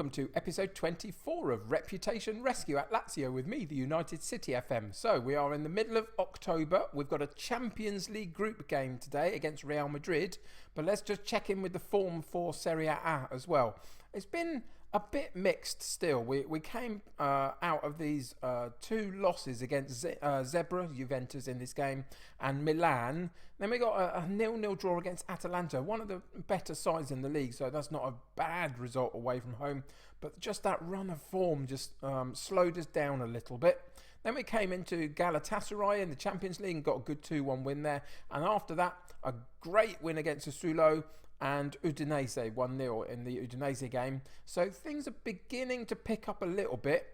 welcome to episode 24 of Reputation Rescue at Lazio with me, the United City FM. So we are in the middle of October. We've got a Champions League group game today against Real Madrid, but let's just check in with the form for Serie A as well. It's been a bit mixed still. We came out of these two losses against Zebra, Juventus in this game, and Milan. Then we got a 0-0 draw against Atalanta, one of the better sides in the league, so that's not a bad result away from home. But just that run of form just slowed us down a little bit. Then we came into Galatasaray in the Champions League and got a good 2-1 win there. And after that, a great win against Sassuolo and Udinese 1-0 in the Udinese game. So things are beginning to pick up a little bit.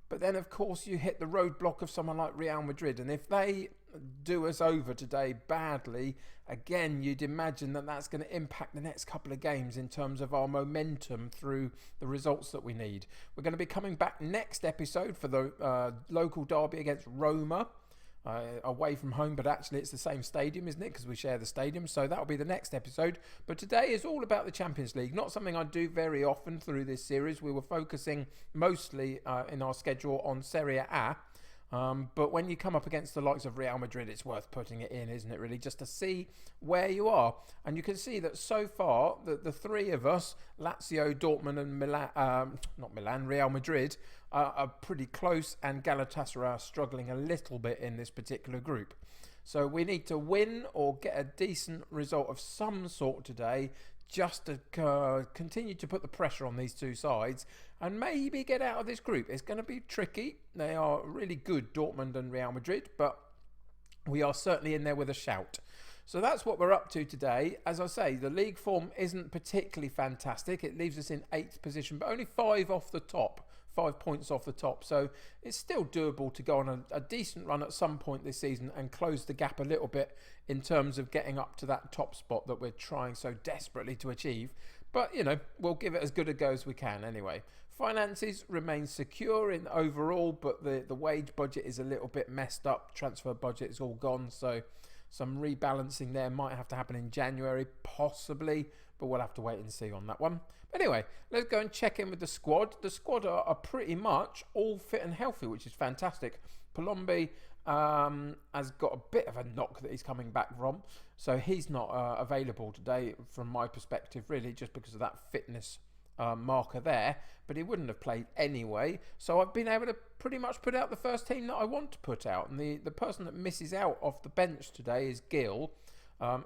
But then, of course, you hit the roadblock of someone like Real Madrid. And if they do us over today badly, again, you'd imagine that that's going to impact the next couple of games in terms of our momentum through the results that we need. We're going to be coming back next episode for the local derby against Roma. Away from home, but actually it's the same stadium, isn't it? Because we share the stadium, so that'll be the next episode. But today is all about the Champions League, not something I do very often through this series. We were focusing mostly in our schedule on Serie A. But when you come up against the likes of Real Madrid, it's worth putting it in, isn't it, really, just to see where you are. And you can see that so far, the three of us, Lazio, Dortmund and Real Madrid, are pretty close, and Galatasaray are struggling a little bit in this particular group. So we need to win or get a decent result of some sort today, just to continue to put the pressure on these two sides and maybe get out of this group. It's going to be tricky. They are really good, Dortmund and Real Madrid, but we are certainly in there with a shout. So that's what we're up to today. As I say, the league form isn't particularly fantastic. It leaves us in 8th position, but only 5 off the top. 5 points off the top, so it's still doable to go on a decent run at some point this season and close the gap a little bit in terms of getting up to that top spot that we're trying so desperately to achieve. But, you know, we'll give it as good a go as we can anyway. Finances remain secure in overall, but the wage budget is a little bit messed up. Transfer budget is all gone, so some rebalancing there might have to happen in January, possibly, but we'll have to wait and see on that one. But anyway, let's go and check in with the squad. The squad are pretty much all fit and healthy, which is fantastic. Palombi has got a bit of a knock that he's coming back from, so he's not available today from my perspective, really, just because of that fitness marker there, but he wouldn't have played anyway. So I've been able to pretty much put out the first team that I want to put out, and the person that misses out off the bench today is Gil.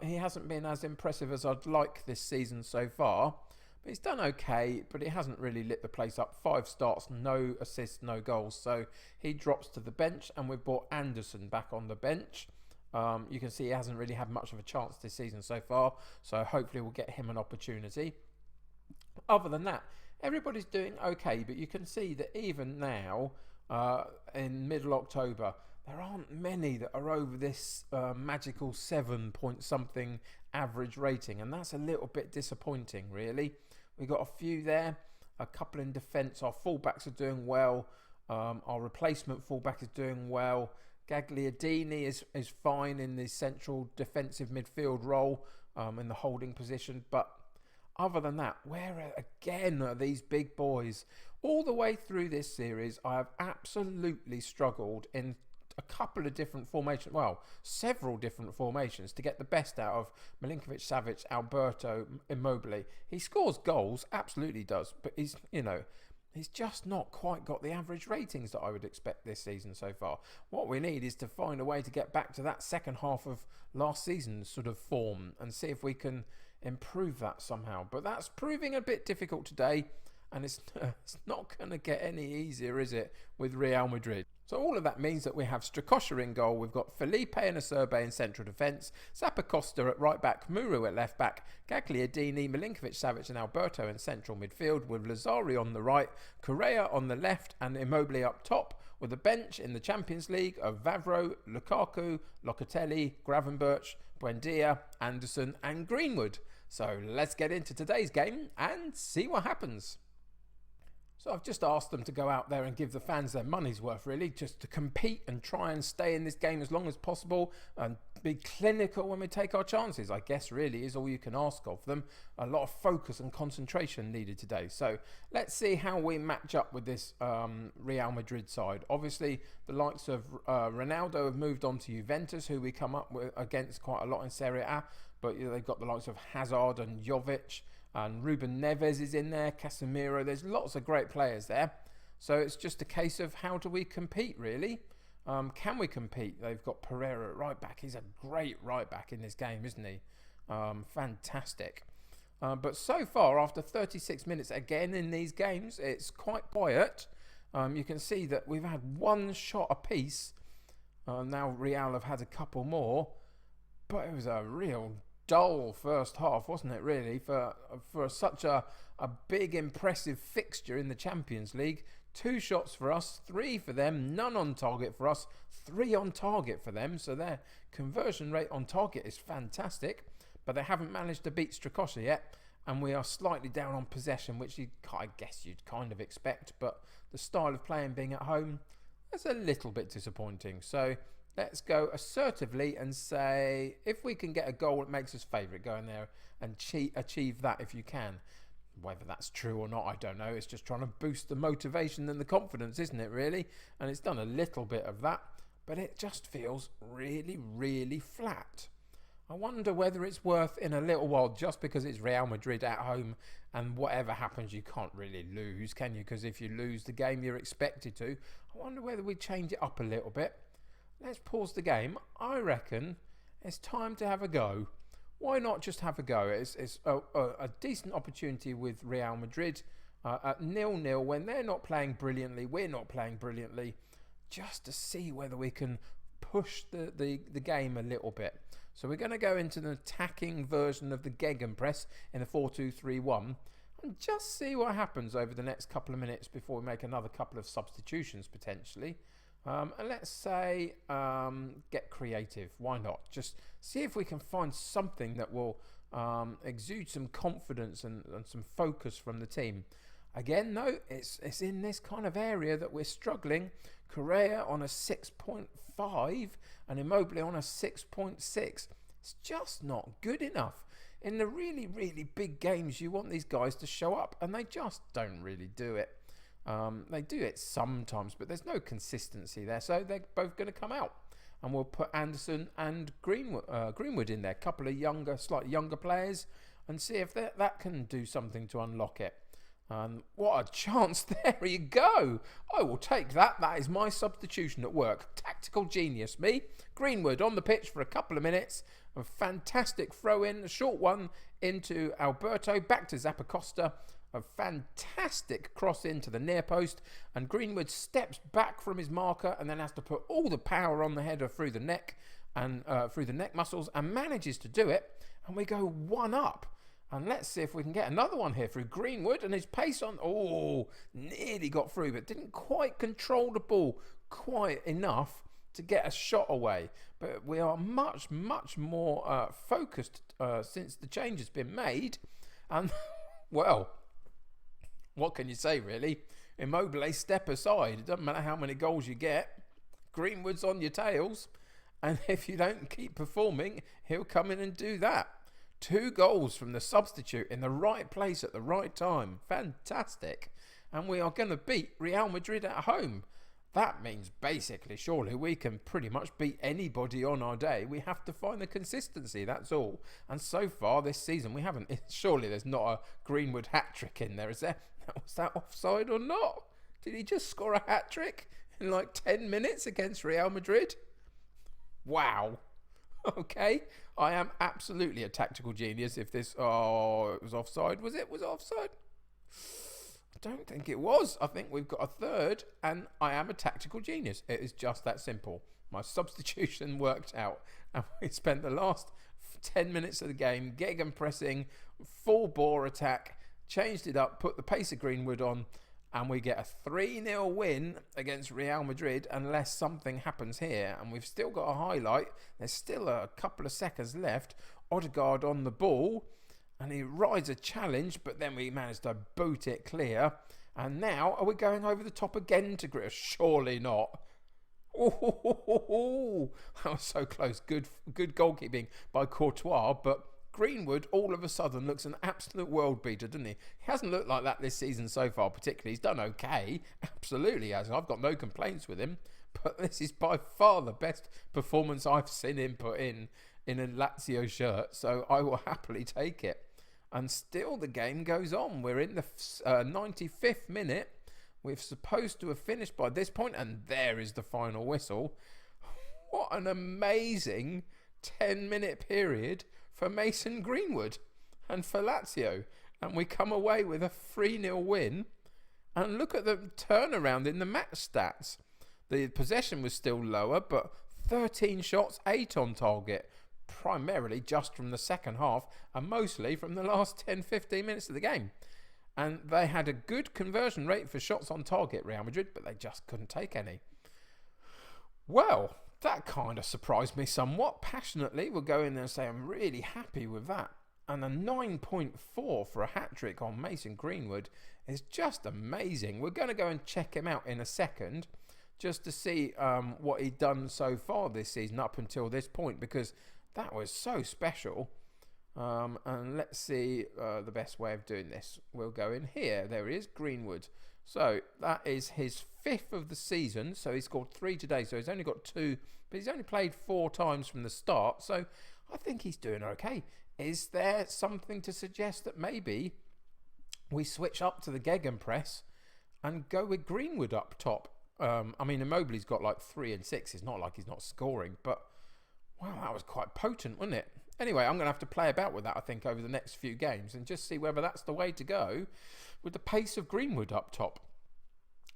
He hasn't been as impressive as I'd like this season so far, but he's done okay, but he hasn't really lit the place up. 5 starts, no assists, no goals, so he drops to the bench, and we've brought Anderson back on the bench. You can see he hasn't really had much of a chance this season so far, so hopefully we'll get him an opportunity. Other than that, everybody's doing okay, but you can see that even now, in middle October, there aren't many that are over this magical 7 point something average rating, and that's a little bit disappointing, really. We got a few there, a couple in defence. Our fullbacks are doing well. Our replacement fullback is doing well. Gagliardini is fine in the central defensive midfield role, in the holding position, but other than that, where again are these big boys? All the way through this series, I have absolutely struggled in a couple of different formations, well, several different formations, to get the best out of Milinkovic-Savic, Alberto, Immobile. He scores goals, absolutely does, but he's just not quite got the average ratings that I would expect this season so far. What we need is to find a way to get back to that second half of last season's sort of form and see if we can improve that somehow. But that's proving a bit difficult today, and it's not going to get any easier, is it, with Real Madrid? So all of that means that we have Strakosha in goal. We've got Felipe and Acerbe in central defence, Zappacosta at right back, Muru at left back, Gagliardini, Milinkovic-Savic and Alberto in central midfield, with Lazzari on the right, Correa on the left and Immobile up top, with a bench in the Champions League of Vavro, Lukaku, Locatelli, Gravenberch, Buendia, Anderson and Greenwood. So let's get into today's game and see what happens. So I've just asked them to go out there and give the fans their money's worth, really, just to compete and try and stay in this game as long as possible and be clinical when we take our chances, I guess really is all you can ask of them. A lot of focus and concentration needed today. So let's see how we match up with this Real Madrid side. Obviously, the likes of Ronaldo have moved on to Juventus, who we come up with against quite a lot in Serie A. But they've got the likes of Hazard and Jovic, and Ruben Neves is in there, Casemiro. There's lots of great players there. So it's just a case of how do we compete, really? Can we compete? They've got Pereira at right back. He's a great right back in this game, isn't he? Fantastic. But so far, after 36 minutes again in these games, it's quite quiet. You can see that we've had one shot apiece. Now Real have had a couple more. But it was a real dull first half, wasn't it, really, for such a big, impressive fixture in the Champions League. 2 shots for us, 3 for them, none on target for us, 3 on target for them. So their conversion rate on target is fantastic, but they haven't managed to beat Strakosha yet, and we are slightly down on possession, which I guess you'd kind of expect, but the style of playing being at home, that's a little bit disappointing. So let's go assertively and say, if we can get a goal, it makes us favourite. Go in there and achieve that if you can. Whether that's true or not, I don't know. It's just trying to boost the motivation and the confidence, isn't it, really? And it's done a little bit of that, but it just feels really, really flat. I wonder whether it's worth in a little while, just because it's Real Madrid at home, and whatever happens, you can't really lose, can you? Because if you lose the game, you're expected to. I wonder whether we change it up a little bit. Let's pause the game. I reckon it's time to have a go. Why not just have a go? It's a decent opportunity with Real Madrid at 0-0 when they're not playing brilliantly, we're not playing brilliantly, just to see whether we can push the game a little bit. So we're going to go into an attacking version of the Gegenpress in the 4-2-3-1 and just see what happens over the next couple of minutes before we make another couple of substitutions potentially. And let's say get creative. Why not? Just see if we can find something that will exude some confidence and some focus from the team. Again, no, it's in this kind of area that we're struggling. Correa on a 6.5 and Immobile on a 6.6. It's just not good enough. In the really, really big games, you want these guys to show up, and they just don't really do it. They do it sometimes, but there's no consistency there. So they're both going to come out, and we'll put Anderson and Greenwood in there. A couple of slightly younger players, and see if that can do something to unlock it. What a chance. There you go. I will take that. That is my substitution at work. Tactical genius, me. Greenwood on the pitch for a couple of minutes. A fantastic throw in, a short one into Alberto, back to Zappacosta. A fantastic cross into the near post, and Greenwood steps back from his marker and then has to put all the power on the header through the neck and through the neck muscles, and manages to do it, and we go 1-up. And let's see if we can get another one here through Greenwood, and his pace on, nearly got through, but didn't quite control the ball quite enough to get a shot away. But we are much, much more focused since the change has been made, and well, what can you say, really? Immobile, step aside. It doesn't matter how many goals you get. Greenwood's on your tails, and if you don't keep performing, he'll come in and do that. 2 goals from the substitute in the right place at the right time. Fantastic. And we are going to beat Real Madrid at home. That means basically, surely, we can pretty much beat anybody on our day. We have to find the consistency, that's all. And so far this season, we haven't. Surely there's not a Greenwood hat-trick in there, is there? Was that offside or not? Did he just score a hat-trick in like 10 minutes against Real Madrid? Wow. Okay, I am absolutely a tactical genius. If this, it was offside. Was it offside? I don't think it was. I think we've got a third, and I am a tactical genius. It is just that simple. My substitution worked out, and we spent the last 10 minutes of the game gegenpressing, full bore attack, changed it up, put the pace of Greenwood on, and we get a 3-0 win against Real Madrid unless something happens here. And we've still got a highlight. There's still a couple of seconds left. Odegaard on the ball, and he rides a challenge, but then we managed to boot it clear. And now, are we going over the top again to Grealish? Surely not. Oh, that was so close. Good goalkeeping by Courtois, but Greenwood all of a sudden looks an absolute world beater, doesn't he? He hasn't looked like that this season so far, particularly. He's done okay. Absolutely has. I've got no complaints with him, but this is by far the best performance I've seen him put in a Lazio shirt, so I will happily take it. And still the game goes on. We're in the 95th minute. We're supposed to have finished by this point, and there is the final whistle. What an amazing 10-minute period for Mason Greenwood and for Lazio. And we come away with a 3-0 win. And look at the turnaround in the match stats. The possession was still lower, but 13 shots, 8 on target. Primarily just from the second half and mostly from the last 10-15 minutes of the game. And they had a good conversion rate for shots on target, Real Madrid, but they just couldn't take any. Well, that kind of surprised me somewhat. Passionately, we'll go in there and say I'm really happy with that. And a 9.4 for a hat-trick on Mason Greenwood is just amazing. We're going to go and check him out in a second just to see what he's done so far this season up until this point, because that was so special. And let's see the best way of doing this. We'll go in here. There he is, Greenwood. So that is his 5th of the season. So he scored 3 today. So he's only got 2, but he's only played 4 times from the start. So I think he's doing okay. Is there something to suggest that maybe we switch up to the Gegenpress and go with Greenwood up top? I mean, Immobile's got like 3 and 6. It's not like he's not scoring, but wow, that was quite potent, wasn't it? Anyway, I'm going to have to play about with that, I think, over the next few games and just see whether that's the way to go with the pace of Greenwood up top.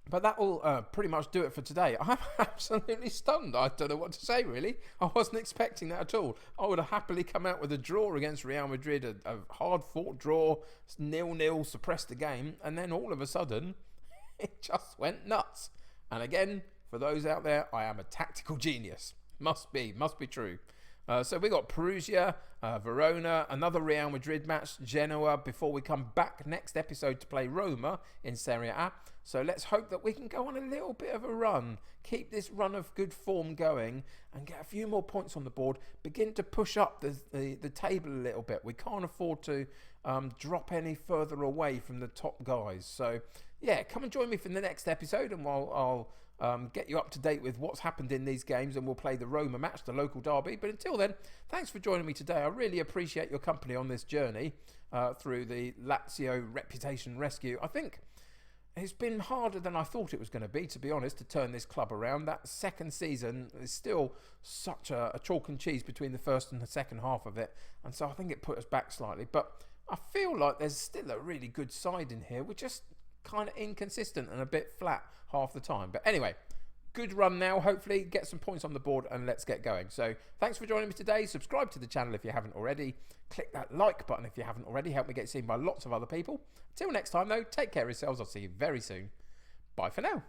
But that will pretty much do it for today. I'm absolutely stunned. I don't know what to say, really. I wasn't expecting that at all. I would have happily come out with a draw against Real Madrid, a hard-fought draw, 0-0, suppressed the game, and then all of a sudden, it just went nuts. And again, for those out there, I am a tactical genius. Must be true. So we got Perugia, Verona, another Real Madrid match, Genoa, before we come back next episode to play Roma in Serie A. So let's hope that we can go on a little bit of a run, keep this run of good form going and get a few more points on the board, begin to push up the table a little bit. We can't afford to drop any further away from the top guys. So yeah, come and join me for the next episode, and I'll get you up to date with what's happened in these games, and we'll play the Roma match, the local derby. But until then, thanks for joining me today. I really appreciate your company on this journey through the Lazio reputation rescue. I think it's been harder than I thought it was going to be honest, to turn this club around. That second season is still such a chalk and cheese between the first and the second half of it, and so I think it put us back slightly. But I feel like there's still a really good side in here. We're just kind of inconsistent and a bit flat half the time. But anyway, good run now. Hopefully get some points on the board and let's get going. So thanks for joining me today. Subscribe to the channel if you haven't already. Click that like button if you haven't already. Help me get seen by lots of other people. Until next time though, take care of yourselves. I'll see you very soon. Bye for now.